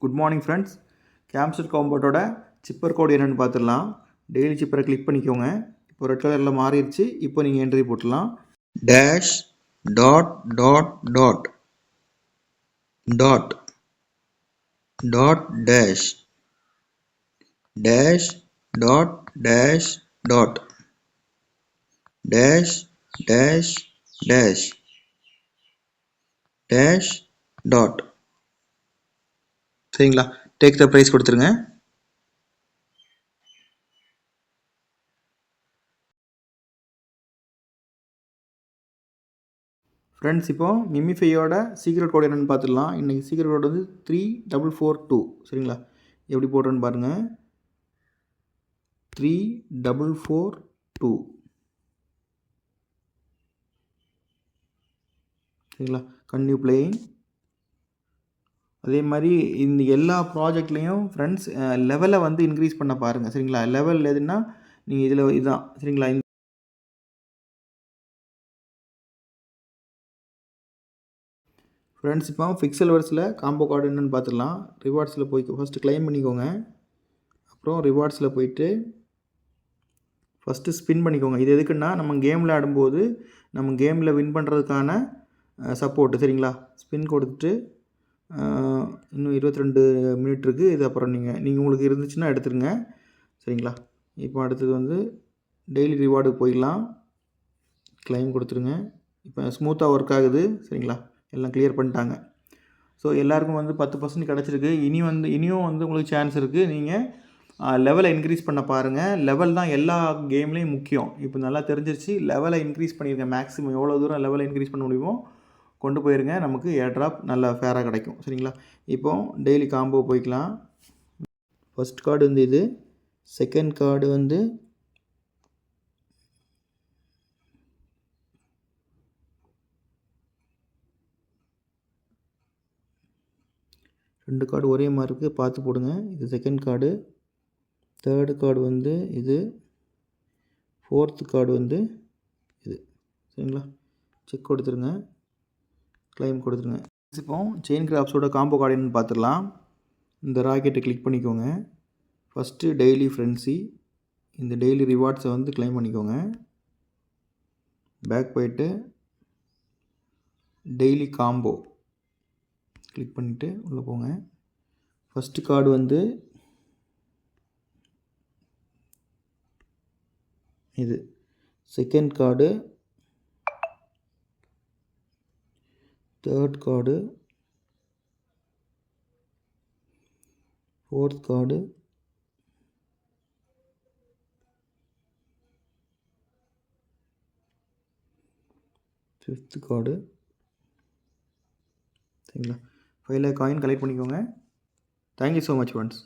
Good morning friends. Hamster காம்போட்டோட cipher code என்னென்னு பார்த்துடலாம். டெய்லி சிப்பரை கிளிக் பண்ணிக்கோங்க. இப்போ ரெட் கலரில் மாறிடுச்சு. இப்போ நீங்கள் என்ட்ரி போட்டுடலாம். Dash dot dot dot dot dot dash dash dot dash dot dash dash dash dash dot. சரிங்களா? டேக் த ப்ரைஸ் கொடுத்துருங்க. ஃப்ரெண்ட்ஸ், இப்போ மிமிஃபையோட சீக்ரெட் கோட் என்னென்னு பார்த்துடலாம். இன்றைக்கி சீக்ரெட் கோட் வந்து 3442. சரிங்களா? எப்படி போடுறேன்னு பாருங்கள். 3442. சரிங்களா? Continue playing. அதே மாதிரி இந்த எல்லா ப்ராஜெக்ட்லேயும் ஃப்ரெண்ட்ஸ் லெவலை வந்து இன்க்ரீஸ் பண்ண பாருங்கள். சரிங்களா? லெவல் எதுன்னா நீங்கள் இதில் இதுதான். சரிங்களா? ஃப்ரெண்ட்ஸ், இப்போ ஃபிக்சல் வர்ஸில் காம்போ கார்டு என்னென்னு பார்த்துடலாம். ரிவார்ட்ஸில் போய் ஃபஸ்ட்டு கிளைம் பண்ணிக்கோங்க. அப்புறம் ரிவார்ட்ஸில் போயிட்டு ஃபஸ்ட்டு ஸ்பின் பண்ணிக்கோங்க. இது எதுக்குன்னா நம்ம கேமில் ஆடும்போது நம்ம கேமில் வின் பண்ணுறதுக்கான சப்போர்ட்டு. சரிங்களா? ஸ்பின் கொடுத்துட்டு இன்னும் 22 மினிட் இருக்குது. இது அப்புறம் நீங்கள் உங்களுக்கு இருந்துச்சுன்னா எடுத்துருங்க. சரிங்களா? இப்போ அடுத்தது வந்து டெய்லி ரிவார்டுக்கு போயிடலாம். கிளைம் கொடுத்துருங்க. இப்போ ஸ்மூத்தாக ஒர்க் ஆகுது. சரிங்களா? எல்லாம் கிளியர் பண்ணிட்டாங்க. ஸோ எல்லாருக்கும் வந்து 10% கிடச்சிருக்கு. இனியும் வந்து உங்களுக்கு சான்ஸ் இருக்குது. நீங்கள் லெவலை இன்க்ரீஸ் பண்ண பாருங்கள். லெவல் தான் எல்லா கேம்லேயும் முக்கியம். இப்போ நல்லா தெரிஞ்சிருச்சு. லெவலை இன்க்ரீஸ் பண்ணியிருக்கேன். மேக்ஸிமம் எவ்வளோ தூரம் லெவலை இன்க்ரீஸ் பண்ண முடியுமோ கொண்டு போயிருங்க. நமக்கு ஏர் ட்ராப் நல்லா ஃபேராக கிடைக்கும். சரிங்களா? இப்போ டெய்லி காம்போ போய்க்கலாம். ஃபஸ்ட் கார்டு வந்து இது. செகண்ட் கார்டு வந்து ரெண்டு கார்டு ஒரே மாதிரி இருக்குது, பார்த்து போடுங்க. இது செகண்ட் கார்டு. தேர்டு கார்டு வந்து இது. ஃபோர்த்து கார்டு வந்து இது. சரிங்களா? செக் கொடுத்துருங்க. கிளைம் கொடுத்துருங்க. இப்போ செயின் கிராப்ஸோட காம்போ கார்டு என்னன்னு பார்த்துடலாம். இந்த ராக்கெட்டை கிளிக் பண்ணிக்கோங்க. ஃபஸ்ட்டு டெய்லி ஃப்ரெண்ட்ஸி. இந்த டெய்லி ரிவார்ட்ஸை வந்து கிளைம் பண்ணிக்கோங்க. பேக் போயிட்டு டெய்லி காம்போ கிளிக் பண்ணிவிட்டு உள்ளே போங்க. ஃபஸ்ட்டு கார்டு வந்து இது. Second card, third card, fourth card, fifth card. சரிங்களா? 5 lakh காயின் கலெக்ட் பண்ணிக்கோங்க. Thank you so much friends.